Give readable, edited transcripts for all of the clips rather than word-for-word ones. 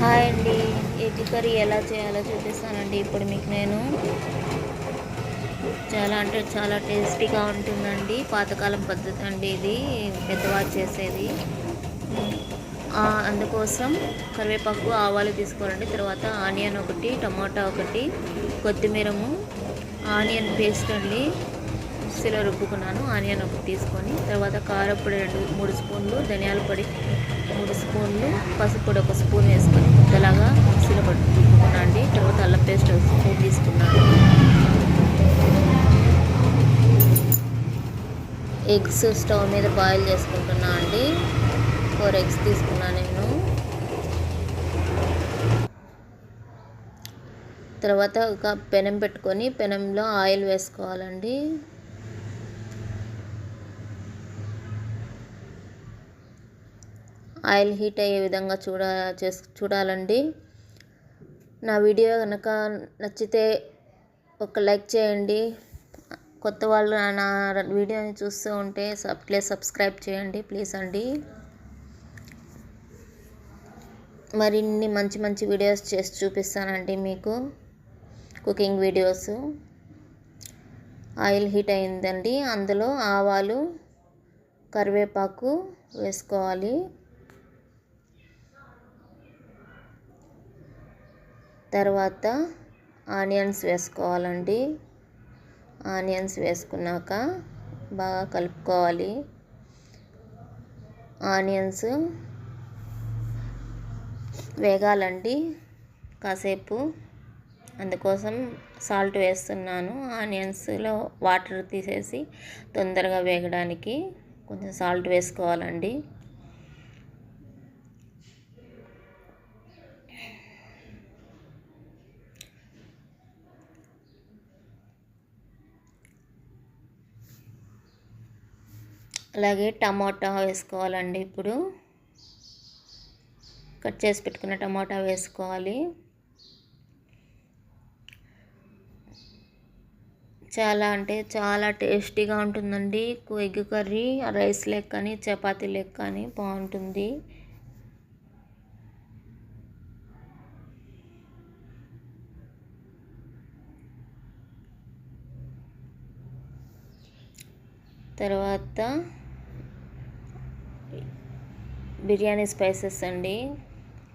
Hi అండి. Egg curry ఎలా చేయాలో చూపిస్తానండి ఇప్పుడు మీకు నేను. చాలా అంటే చాలా టేస్టీగా ఉంటుందండి. పాతకాలం పద్ధతి అండి ఇది, పెద్దవారు చేసేది. అందుకోసం కరివేపాకు, ఆవాలు తీసుకోవాలండి. తర్వాత ఆనియన్ ఒకటి, టమాటా ఒకటి, కొత్తిమీరము, ఆనియన్ పేస్ట్ అండి మిక్సీలో రుబ్బుకున్నాను. ఆనియన్ ఒకటి తీసుకొని, తర్వాత కారపొడి 2-3 స్పూన్లు, ధనియాల పొడి 3 స్పూన్లు, పసుపు పొడి 1 స్పూన్ వేసుకొని ముద్దలాగా మిక్సీలో రుబ్బుకున్నాను అండి. తర్వాత అల్లం పేస్ట్ 1 స్పూన్ తీసుకున్నాను. ఎగ్స్ స్టవ్ మీద బాయిల్ చేసుకుంటున్నా అండి. 4 ఎగ్స్ తీసుకున్నాను నేను. తర్వాత ఒక పెనం పెట్టుకొని పెనంలో ఆయిల్ వేసుకోవాలండి. ఆయిల్ హీట్ అయ్యే విధంగా చూడాలండి. నా వీడియో కనుక నచ్చితే ఒక లైక్ చేయండి. కొత్త వాళ్ళు నా వీడియోని చూస్తూ ఉంటే ప్లీజ్ సబ్స్క్రైబ్ చేయండి ప్లీజ్ అండి. మరిన్ని మంచి మంచి వీడియోస్ చేసి చూపిస్తానండి మీకు, కుకింగ్ వీడియోస్. ఆయిల్ హీట్ అయిందండి. అందులో ఆవాలు, కరివేపాకు వేసుకోవాలి. తర్వాత ఆనియన్స్ వేసుకోవాలండి. ఆనియన్స్ వేసుకున్నాక బాగా కలుపుకోవాలి. ఆనియన్స్ వేగాలండి కాసేపు, అందుకోసం సాల్ట్ వేస్తున్నాను. ఆనియన్స్లో వాటర్ తీసేసి తొందరగా వేగడానికి కొంచెం సాల్ట్ వేసుకోవాలండి. అలాగే టమాటా వేసుకోవాలండి. ఇప్పుడు కట్ చేసి పెట్టుకున్న టమాటా వేసుకోవాలి. చాలా అంటే చాలా టేస్టీగా ఉంటుందండి ఎగ్ కర్రీ. రైస్ లెక్క కానీ చపాతీ లెక్క కానీ బాగుంటుంది. తర్వాత బిర్యానీ స్పైసెస్ అండి,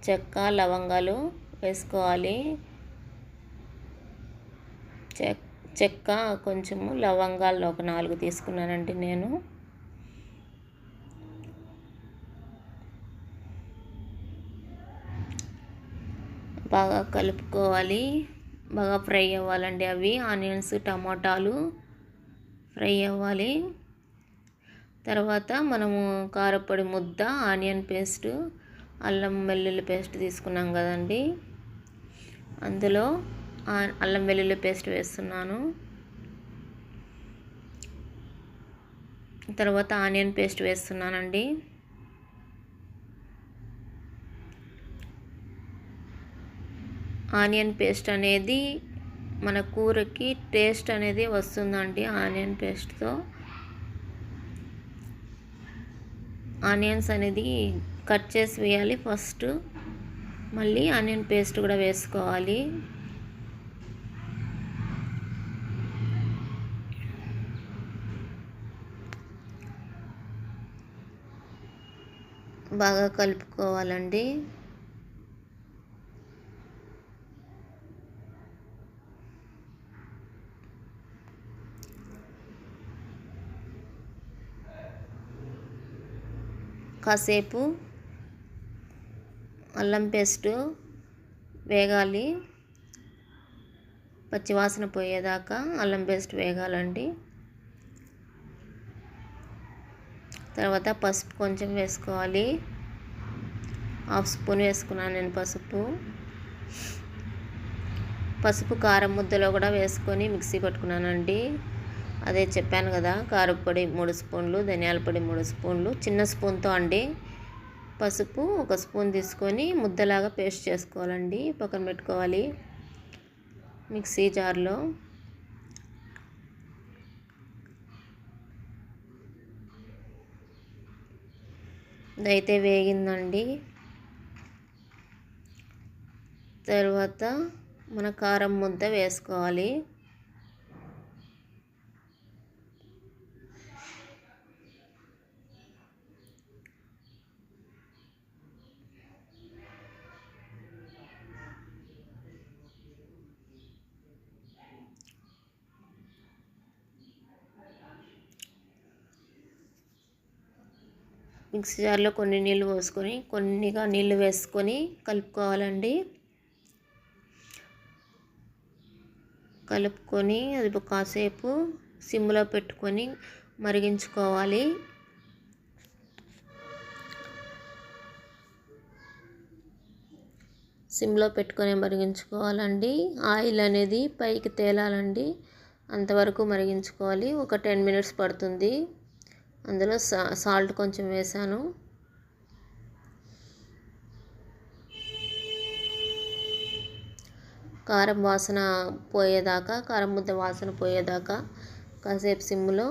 చెక్క, లవంగాలు వేసుకోవాలి. చెక్క కొంచెము, లవంగాలు ఒక 4 తీసుకున్నానండి నేను. బాగా కలుపుకోవాలి. బాగా ఫ్రై అవ్వాలండి అవి. ఆనియన్స్, టమాటాలు ఫ్రై అవ్వాలి. తర్వాత మనము కారపొడి ముద్ద, ఆనియన్ పేస్ట్, అల్లం వెల్లుల్లి పేస్ట్ తీసుకున్నాం కదండి, అందులో అల్లం వెల్లుల్లి పేస్ట్ వేస్తున్నాను. తర్వాత ఆనియన్ పేస్ట్ వేస్తున్నానండి. ఆనియన్ పేస్ట్ అనేది మన కూరకి టేస్ట్ అనేది వస్తుందండి ఆనియన్ పేస్ట్తో. ఆనియన్స్ అనేది కట్ చేసి వేయాలి ఫస్ట్, మళ్ళీ ఆనియన్ పేస్ట్ కూడా వేసుకోవాలి. బాగా కలుపుకోవాలండి. కాసేపు అల్లం పేస్ట్ వేగాలి, పచ్చివాసన పోయేదాకా అల్లం పేస్ట్ వేగాలండి. తర్వాత పసుపు కొంచెం వేసుకోవాలి. 1/2 స్పూన్ వేసుకున్నాను నేను పసుపు కారం ముద్దలో కూడా వేసుకొని మిక్సీ పట్టుకున్నానండి. అదే చెప్పాను కదా, కారపొడి 3 స్పూన్లు, ధనియాల పొడి 3 స్పూన్లు, చిన్న స్పూన్తో అండి. పసుపు 1 స్పూన్ తీసుకొని ముద్దలాగా పేస్ట్ చేసుకోవాలండి, పక్కన పెట్టుకోవాలి మిక్సీ జార్లో. ఇదైతే వేగిందండి. తర్వాత మన కారం ముద్ద వేసుకోవాలి. మిక్సీ జార్లో కొన్ని నీళ్ళు పోసుకొని కొన్నిగా నీళ్ళు వేసుకొని కలుపుకోవాలండి. కలుపుకొని అది కాసేపు సిమ్లో పెట్టుకొని మరిగించుకోవాలి. సిమ్లో పెట్టుకొని మరిగించుకోవాలండి. ఆయిల్ అనేది పైకి తేలాలండి, అంతవరకు మరిగించుకోవాలి. ఒక 10 మినిట్స్ పడుతుంది. అందులో సాల్ట్ కొంచెం వేసాను. కారం వాసన పోయేదాకా, కారం ముద్ద వాసన పోయేదాకా కాసేపు సిమ్లో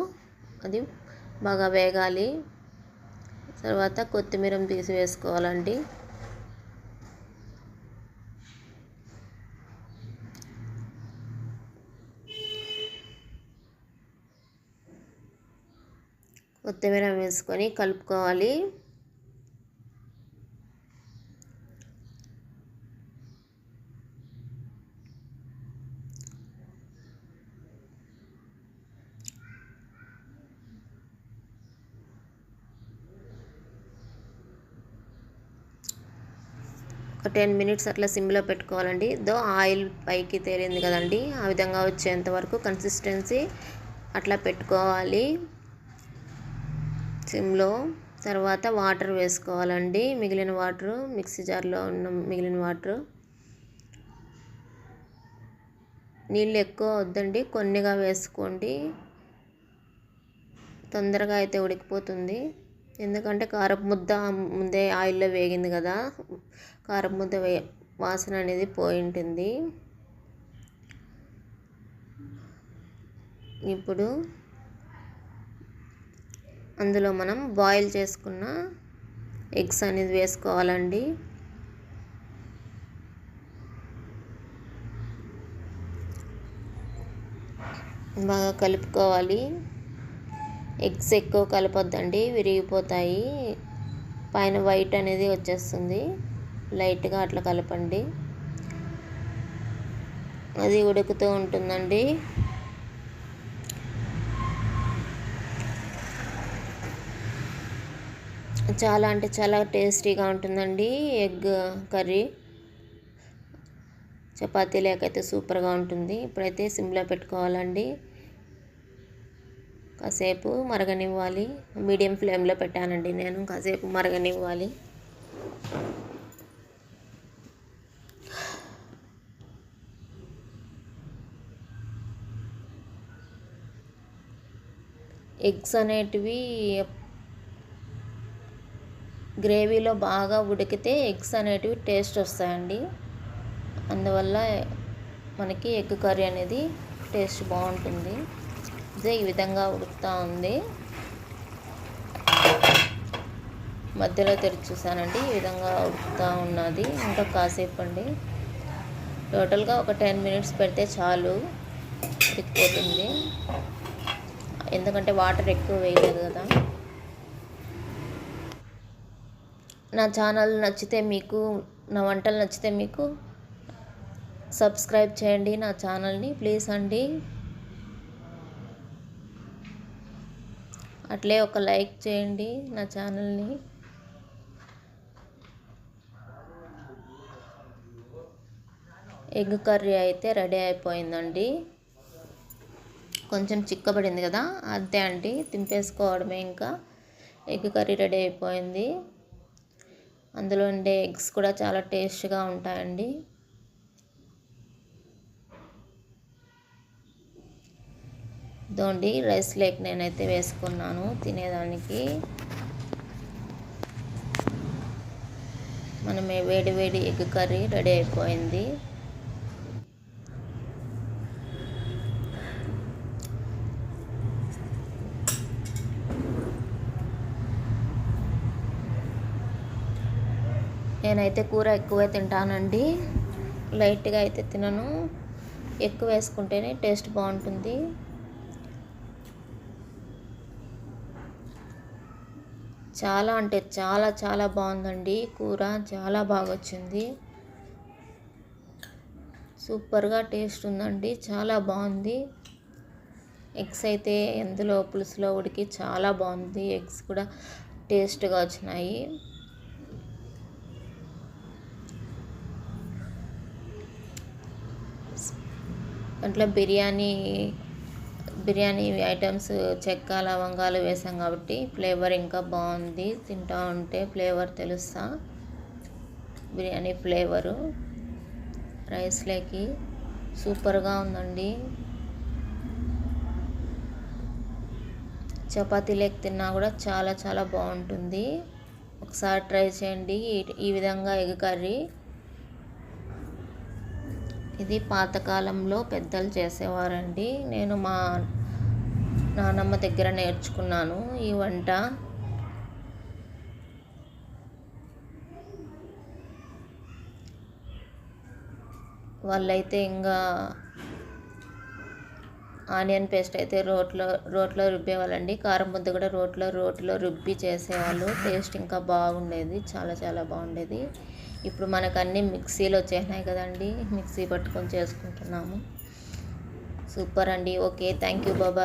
అది బాగా వేగాలి. తర్వాత కొత్తిమీర తీసి వేసుకోవాలండి. కొత్తిమీర వేసుకొని కలుపుకోవాలి. ఒక 10 మినిట్స్ అట్లా సిమ్లో పెట్టుకోవాలండి. ఆయిల్ పైకి తేలింది కదండి, ఆ విధంగా వచ్చేంత వరకు కన్సిస్టెన్సీ అట్లా పెట్టుకోవాలి సిమ్లో. తర్వాత వాటర్ వేసుకోవాలండి, మిగిలిన వాటరు, మిక్సీ జార్లో ఉన్న మిగిలిన వాటరు. నీళ్ళు ఎక్కువ వద్దండి, కొన్నిగా వేసుకోండి. తొందరగా అయితే ఉడికిపోతుంది, ఎందుకంటే కారపు ముద్ద ముందే ఆయిల్లో వేగింది కదా, కారపు ముద్ద వాసన అనేది పోయి ఉంటుంది. ఇప్పుడు అందులో మనం బాయిల్ చేసుకున్న ఎగ్స్ అనేది వేసుకోవాలండి. బాగా కలుపుకోవాలి. ఎగ్స్ ఎక్కువ కలపొద్దండి, విరిగిపోతాయి. పైన వైట్ అనేది వచ్చేస్తుంది. లైట్గా అట్లా కలపండి. అది ఉడుకుతూ ఉంటుందండి. చాలా అంటే చాలా టేస్టీగా ఉంటుందండి ఎగ్ కర్రీ. చపాతీ లేకైతే సూపర్గా ఉంటుంది. ఇప్పుడైతే సిమ్లో పెట్టుకోవాలండి, కాసేపు మరగనివ్వాలి. మీడియం ఫ్లేమ్లో పెట్టానండి నేను, కాసేపు మరగనివ్వాలి. ఎగ్స్ అనేటివి గ్రేవీలో బాగా ఉడికితే ఎగ్స్ అనేటివి టేస్ట్ వస్తాయండి. అందువల్ల మనకి ఎగ్ కర్రీ అనేది టేస్ట్ బాగుంటుంది. ఇదే ఈ విధంగా ఉడుకుతూ ఉంది. మధ్యలో తెరిచి చూసానండి, ఈ విధంగా ఉడుకుతూ ఉన్నది. ఇంకా కాసేపు అండి, టోటల్గా ఒక 10 మినిట్స్ పెడితే చాలు, ఉడికిపోతుంది. ఎందుకంటే వాటర్ ఎక్కువ వేయలేదు కదా. నా ఛానల్ నచ్చితే మీకు, నా వంటలు నచ్చితే మీకు సబ్స్క్రైబ్ చేయండి నా ఛానల్ని ప్లీజ్ అండి. అట్లే ఒక లైక్ చేయండి నా ఛానల్ని. ఎగ్ కర్రీ అయితే రెడీ అయిపోయిందండి. కొంచెం చిక్కబడింది కదా, అంతే అండి, తింపేసుకోవడమే. ఇంకా ఎగ్ కర్రీ రెడీ అయిపోయింది. అందులో ఉండే ఎగ్స్ కూడా చాలా టేస్ట్గా ఉంటాయండి. ఇదండి రైస్ లేక్ నేనైతే వేసుకున్నాను తినేదానికి. మనం వేడి వేడి ఎగ్ కర్రీ రెడీ అయిపోయింది. నేనైతే కూర ఎక్కువే తింటానండి. లైట్గా అయితే తినను, ఎక్కువ వేసుకుంటేనే టేస్ట్ బాగుంటుంది. చాలా అంటే చాలా చాలా బాగుందండి కూర, చాలా బాగా వచ్చింది. సూపర్గా టేస్ట్ ఉందండి, చాలా బాగుంది. ఎగ్స్ అయితే ఎందులో పులుసులో ఉడికి చాలా బాగుంది. ఎగ్స్ కూడా టేస్ట్గా వచ్చినాయి. దాంట్లో బిర్యానీ ఐటమ్స్ చెక్క లవంగాలు వేసాం కాబట్టి ఫ్లేవర్ ఇంకా బాగుంది. తింటా ఉంటే ఫ్లేవర్ తెలుస్తా, బిర్యానీ ఫ్లేవరు రైస్లోకి సూపర్గా ఉందండి. చపాతీలోకి తిన్నా కూడా చాలా చాలా బాగుంటుంది. ఒకసారి ట్రై చేయండి ఈ విధంగా ఎగ్ కర్రీ. ఇది పాతకాలంలో పెద్దలు చేసేవారండి. నేను మా నానమ్మ దగ్గర నేర్చుకున్నాను ఈ వంట. వాళ్ళైతే ఇంకా ఆనియన్ పేస్ట్ అయితే రోట్లో రుబ్బేవాళ్ళండి. కారం ముద్ద కూడా రోట్లో రుబ్బి చేసేవాళ్ళు. టేస్ట్ ఇంకా బాగుండేది, చాలా చాలా బాగుండేది. ఇప్పుడు మనకు అన్నీ మిక్సీలో వచ్చేసినాయి కదండి, మిక్సీ పట్టుకొని చేసుకుంటున్నాము. సూపర్ అండి. Okay, thank you, bye.